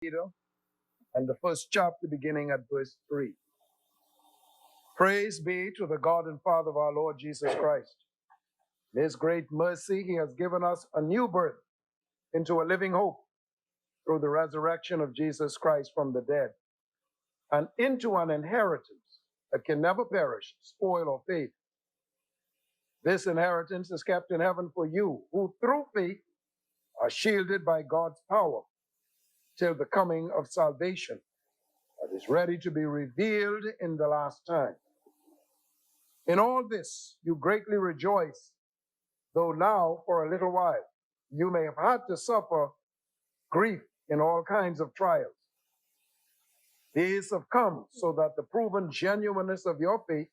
Peter, and the first chapter beginning at verse 3. Praise be to the God and Father of our Lord Jesus Christ. In His great mercy, He has given us a new birth into a living hope through the resurrection of Jesus Christ from the dead, and into an inheritance that can never perish, spoil, or fade. This inheritance is kept in heaven for you, who through faith are shielded by God's power till the coming of salvation that is ready to be revealed in the last time. In all this you greatly rejoice, though now for a little while you may have had to suffer grief in all kinds of trials. These have come so that the proven genuineness of your faith,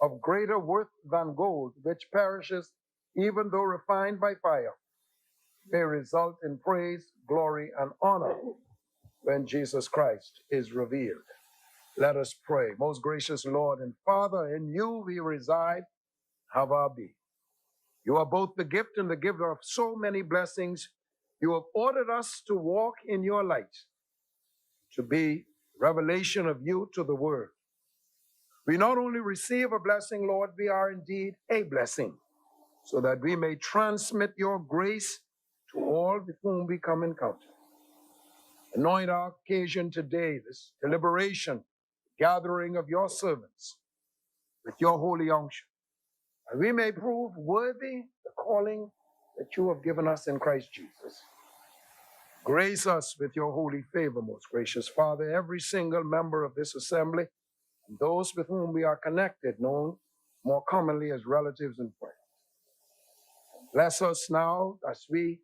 of greater worth than gold, which perishes even though refined by fire, may result in praise, glory, and honor when Jesus Christ is revealed. Let us pray. Most gracious Lord and Father, in you we reside, have our being. You are both the gift and the giver of so many blessings. You have ordered us to walk in your light, to be revelation of you to the world. We not only receive a blessing, Lord, we are indeed a blessing, so that we may transmit your grace to all with whom we come in contact. Anoint our occasion today, this deliberation, gathering of your servants with your holy unction, and we may prove worthy the calling that you have given us in Christ Jesus. Grace us with your holy favor, most gracious Father, every single member of this assembly, and those with whom we are connected, known more commonly as relatives and friends. Bless us now as we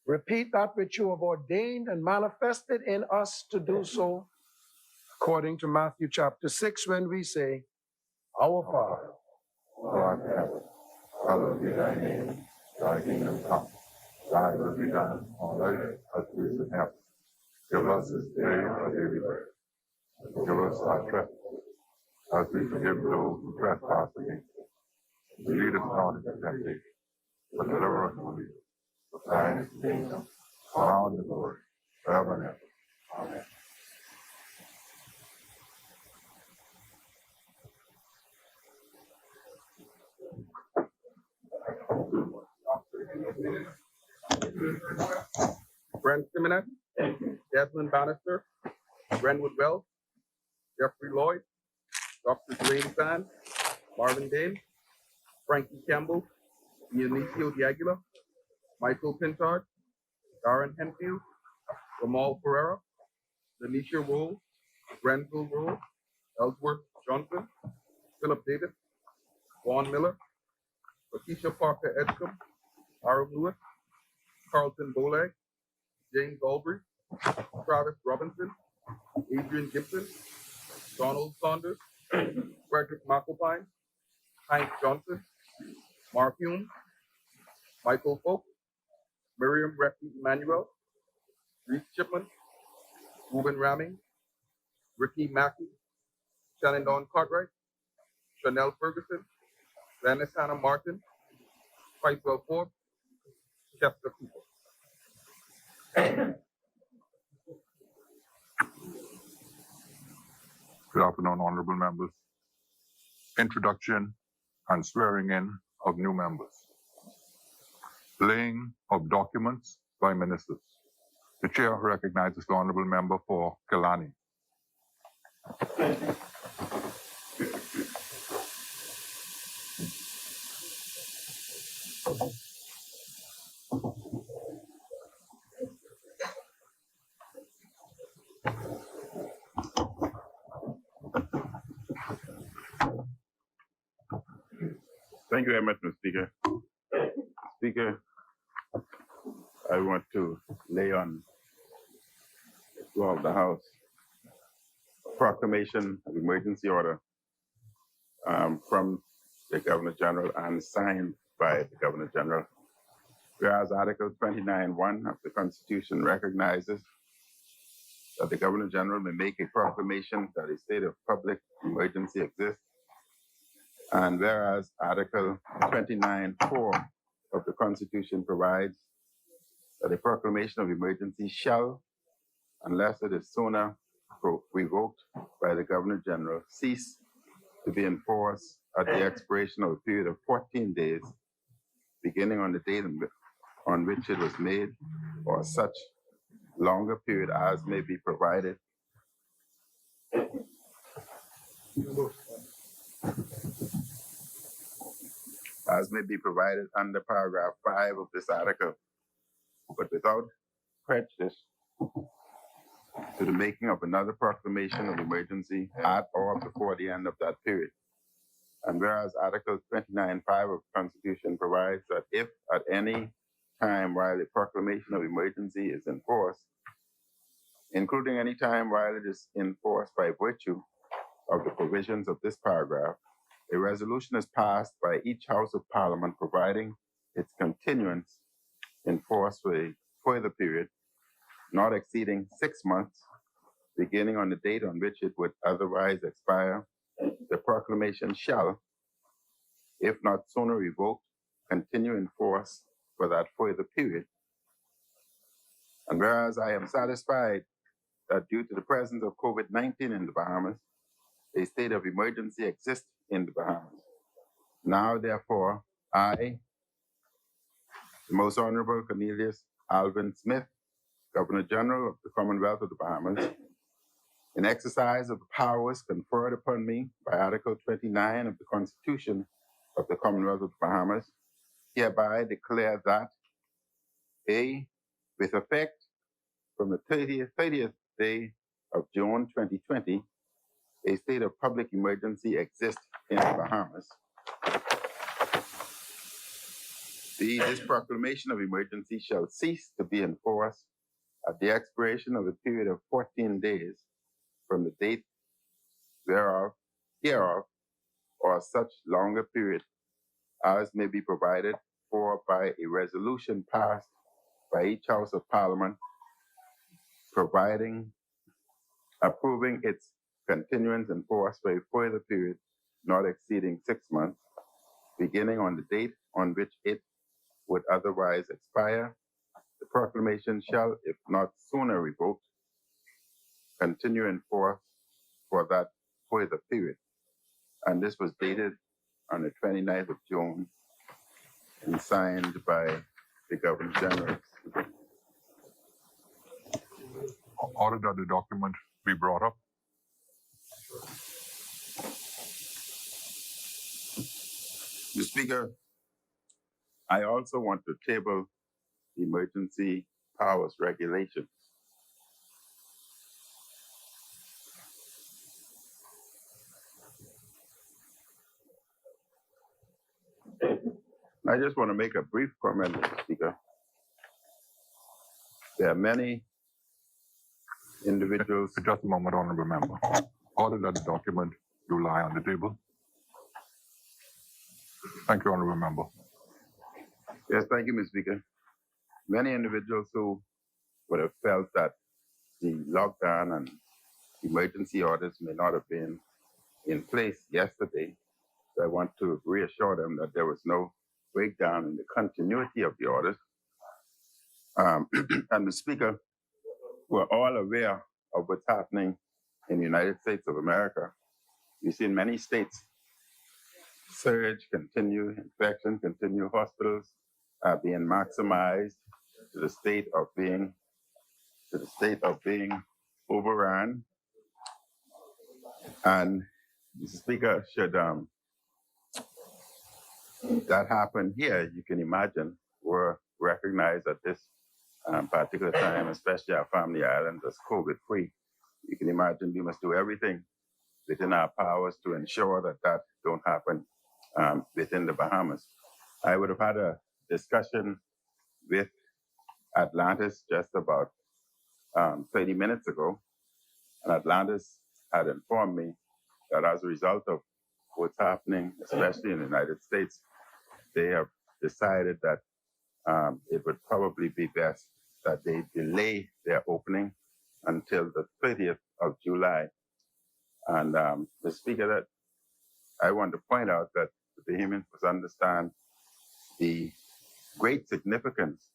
repeat that which you have ordained and manifested in us to do so, according to Matthew chapter 6, when we say, Our Father, who art in heaven, hallowed be thy name, thy kingdom come, thy will be done on earth as it is in heaven. Give us this day our daily bread, and forgive us our trespasses, as we forgive those who trespass against us. And lead us not into temptation, but deliver us from evil. For thine is the kingdom, power, and the glory, forever and ever. Amen. Brent Simonet, Desmond Bannister, Renwood Wells, Jeffrey Lloyd, Dr. Dwayne Sand, Marvin Dane, Frankie Campbell, Dionisio Diagula, Michael Pintard, Darren Henfield, Ramal Pereira, Lanisha Roll, Grenville Roll, Ellsworth Johnson, Philip Davis, Vaughn Miller, Lakeisha Parker Edgecombe, Aaron Lewis, Carlton Bolag, James Albrecht, Travis Robinson, Adrian Gibson, Donald Saunders, Frederick McAlpine, Hank Johnson, Mark Hume, Michael Folk, Miriam Recky Emmanuel, Reese Chipman, Ruben Ramming, Ricky Mackey, Shannon Dawn Cartwright, Chanel Ferguson, Dennis Hannah Martin, Pricewell Forbes, Chester Cooper. Good afternoon, honorable members. Introduction and swearing in of new members. Laying of documents by ministers. The chair recognizes the honorable member for Killarney. Thank you very much, Mr. Speaker. Speaker, I want to lay on the floor of the House a proclamation of emergency order from the Governor General and signed by the Governor General. Whereas Article 29(1) of the Constitution recognizes that the Governor General may make a proclamation that a state of public emergency exists. And whereas Article 29(4) of the Constitution provides that a proclamation of emergency shall unless it is sooner revoked by the Governor General, cease to be enforced at the expiration of a period of 14 days, beginning on the date on which it was made, or such longer period as may be provided under paragraph 5 of this article, but without prejudice to the making of another proclamation of emergency at or before the end of that period. And whereas Article 29(5) of the Constitution provides that if at any time while a proclamation of emergency is enforced, including any time while it is enforced by virtue of the provisions of this paragraph, a resolution is passed by each House of Parliament providing its continuance in force for a further period not exceeding 6 months, beginning on the date on which it would otherwise expire, the proclamation shall, if not sooner revoked, continue in force for that further period. And whereas I am satisfied that due to the presence of COVID-19 in the Bahamas, a state of emergency exists in the Bahamas. Now, therefore, I, the Most Honorable Cornelius Alvin Smith, Governor General of the Commonwealth of the Bahamas, in exercise of the powers conferred upon me by Article 29 of the Constitution of the Commonwealth of the Bahamas, hereby declare that A, with effect from the 30th day of June 2020, a state of public emergency exists in the Bahamas. B, this proclamation of emergency shall cease to be enforced at the expiration of a period of 14 days from the date hereof, or such longer period as may be provided for by a resolution passed by each House of Parliament, approving its continuance in force for a further period not exceeding 6 months, beginning on the date on which it would otherwise expire. The proclamation shall, if not sooner revoked, continue in force for that further period. And this was dated on the 29th of June and signed by the Governor General. Order that the document be brought up. Mr. Speaker, I also want to table the emergency powers regulations. I just want to make a brief comment, Mr. Speaker. There are many individuals. Just a moment, Honorable Member. Order that the document do lie on the table. Thank you, Honorable Member. Yes, thank you, Mr. Speaker. Many individuals who would have felt that the lockdown and emergency orders may not have been in place yesterday. So I want to reassure them that there was no breakdown in the continuity of the orders. And Mr. Speaker, we're all aware of what's happening in the United States of America. You see in many states, surge continue, infection continue, hospitals are being maximized to the state of being overrun. And Mr. Speaker, should that happen here, you can imagine we're recognized at this particular time, especially our family islands, as COVID-free. You can imagine we must do everything within our powers to ensure that that don't happen within the Bahamas. I would have had a discussion with Atlantis just about 30 minutes ago, and Atlantis had informed me that as a result of what's happening, especially in the United States, they have decided that it would probably be best that they delay their opening until the 30th of July. And the Speaker, that I want to point out that the Bahamians must understand the great significance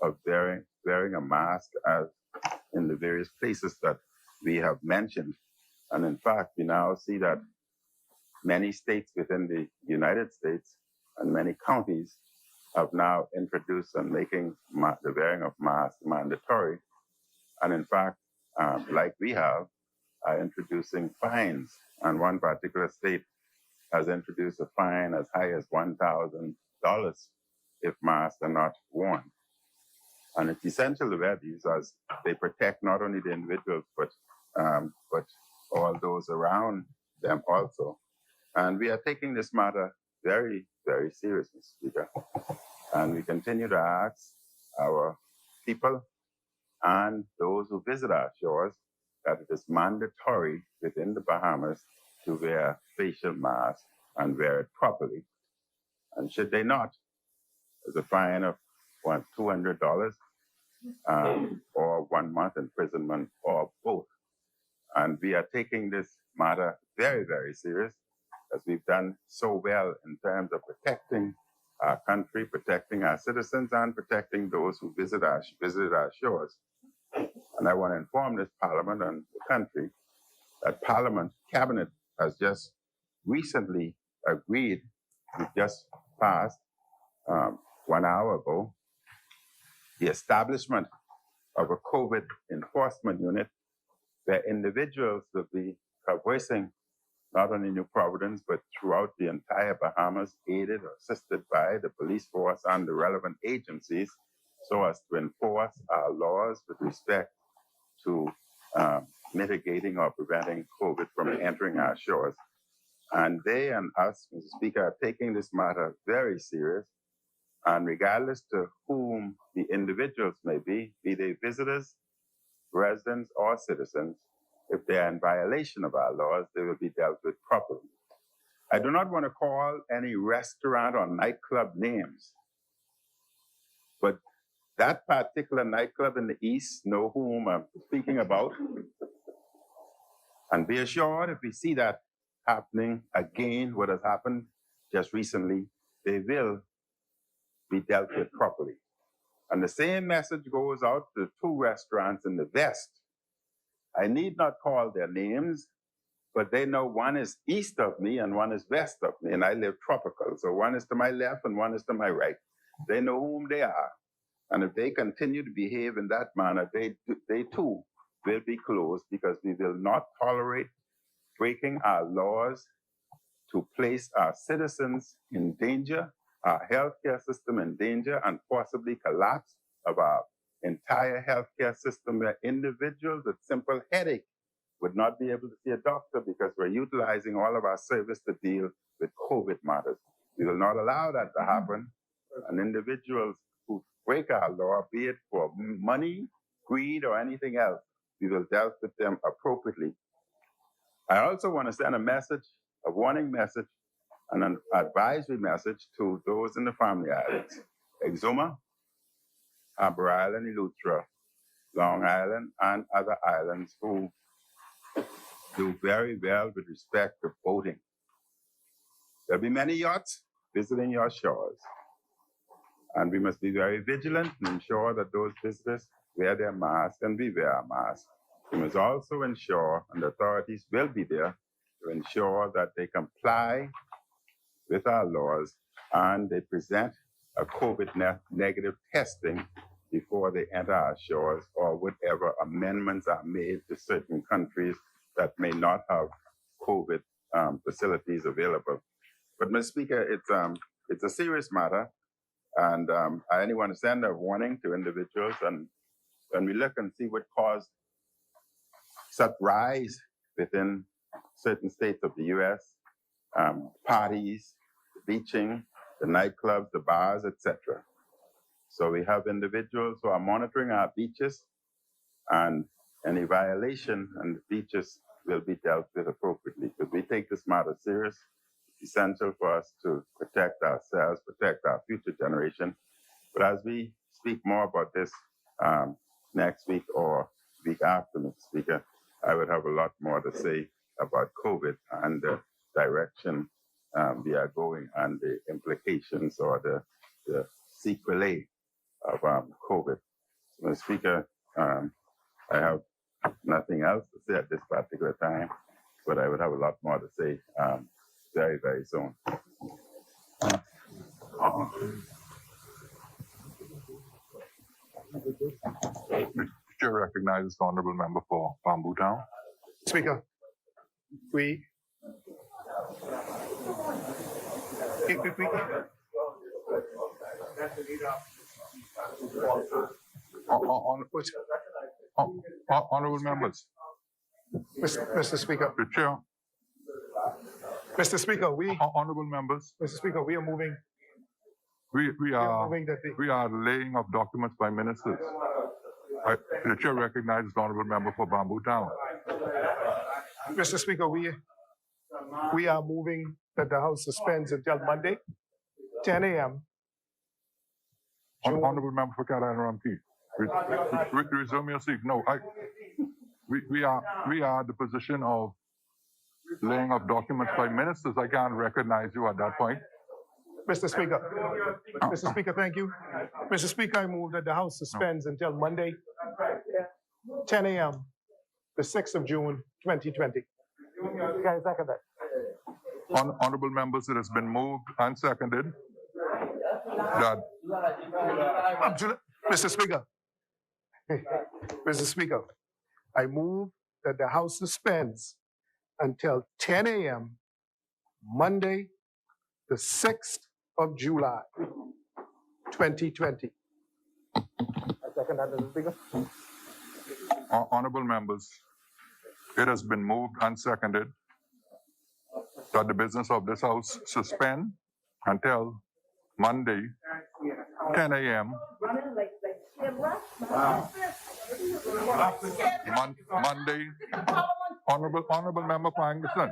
of wearing a mask as in the various places that we have mentioned. And in fact, we now see that many states within the United States and many counties have now introduced and making the wearing of masks mandatory. And in fact, like we have, are introducing fines. And one particular state has introduced a fine as high as $1,000 if masks are not worn. And it's essential to wear these as they protect not only the individuals, but all those around them also. And we are taking this matter very, very seriously, Speaker. And we continue to ask our people and those who visit our shores that it is mandatory within the Bahamas to wear facial masks and wear it properly. And should they not, there's a fine of $200 or 1 month imprisonment or both. And we are taking this matter very, very serious, as we've done so well in terms of protecting our country, protecting our citizens, and protecting those who visit our shores. And I want to inform this Parliament and the country that Parliament Cabinet has just recently agreed, we just passed 1 hour ago, the establishment of a COVID enforcement unit where individuals will be traversing not only New Providence, but throughout the entire Bahamas, aided or assisted by the police force and the relevant agencies, so as to enforce our laws with respect to mitigating or preventing COVID from entering our shores. And they and us, Mr. Speaker, are taking this matter very serious. And regardless to whom the individuals may be they visitors, residents, or citizens, if they are in violation of our laws, they will be dealt with properly. I do not want to call any restaurant or nightclub names, but that particular nightclub in the East know whom I'm speaking about. And be assured, if we see that happening again, what has happened just recently, they will be dealt with properly. And the same message goes out to 2 restaurants in the West. I need not call their names, but they know one is east of me and one is west of me, and I live tropical. So one is to my left and one is to my right. They know whom they are. And if they continue to behave in that manner, they too will be closed, because we will not tolerate breaking our laws to place our citizens in danger, our healthcare system in danger, and possibly collapse of our entire healthcare system, where individuals with simple headache would not be able to see a doctor because we're utilizing all of our service to deal with COVID matters. We will not allow that to happen. And individuals who break our law, be it for money, greed, or anything else, we will deal with them appropriately. I also want to send a message, a warning message, and an advisory message to those in the family islands: Exuma, Harbour Island, Eleuthera, Long Island, and other islands who do very well with respect to boating. There'll be many yachts visiting your shores, and we must be very vigilant and ensure that those visitors wear their masks and we wear our masks. We must also ensure, and the authorities will be there to ensure that they comply with our laws and they present a COVID negative testing before they enter our shores, or whatever amendments are made to certain countries that may not have COVID facilities available. But, Mr. Speaker, it's a serious matter, and I only want to send a warning to individuals. And when we look and see what caused such rise within certain states of the U.S., parties, beaching, the nightclubs, the bars, etc. So we have individuals who are monitoring our beaches, and any violation on the beaches will be dealt with appropriately, because we take this matter serious. It's essential for us to protect ourselves, protect our future generation. But as we speak more about this next week or week after, Mr. Speaker, I would have a lot more to say about COVID and the direction we are going and the implications or the sequelae of COVID. So, Mr. Speaker, I have nothing else to say at this particular time, but I would have a lot more to say very, very soon. Chair recognizes the honorable member for Bamboo Town. Speaker, we Honorable members, Mr. Speaker, the chair, Mr. Speaker, honorable members, Mr. Speaker, we are moving. we We are are moving that the we are laying of documents by ministers. The chair recognizes the honorable member for Bamboo Town. Mr. Speaker, we are moving that the House suspends until Monday, 10 a.m. Honorable member for Carolina Ramkey. Resume your seat. No, we are the position of laying of documents by ministers. I can't recognize you at that point. Mr. Speaker, thank you. Mr. Speaker, I move that the House suspends until Monday, 10 a.m., the 6th of June, 2020. Can I second that? Honorable members, it has been moved and seconded that Mr. Speaker, Mr. Speaker, I move that the House suspends until 10 a.m. Monday, the 6th of July, 2020. I second that, Mr. Speaker. honorable members, it has been moved and seconded that the business of this House suspend until Monday, 10 a.m. Monday, honorable member for Angleston.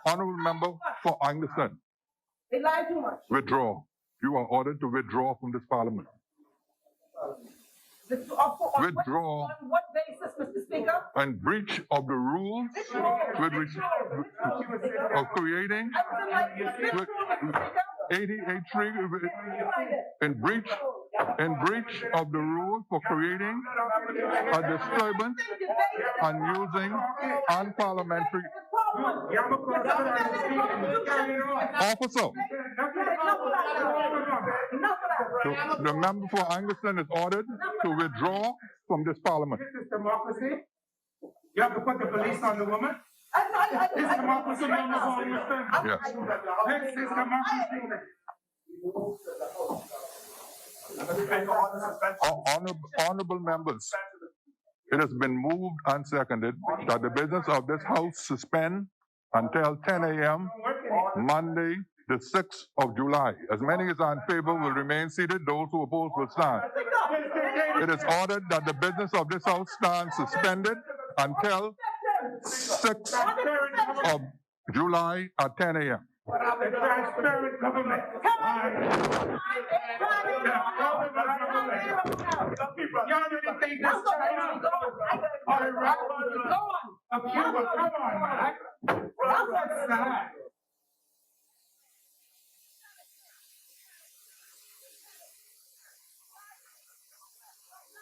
Honorable member for Angleston. Withdraw. You are ordered to withdraw from this parliament. Withdraw. On what basis, Mr. Speaker? And breach of the rules of creating 88.3 in breach of the rules for creating a disturbance and using unparliamentary officer. The member for Angleston is ordered to withdraw from this parliament. This is democracy. You have to put the police on the woman. This is democracy, Yes. This is democracy. Honorable members, it has been moved and seconded that the business of this House suspend until 10 a.m. Monday, the 6th of July. As many as are in favor will remain seated. Those who oppose will stand. It is ordered that the business of this House stand suspended until 6th of July at 10 a.m. Transparent government. Y'all didn't think this China or Iraq of Cuba. Come on, man.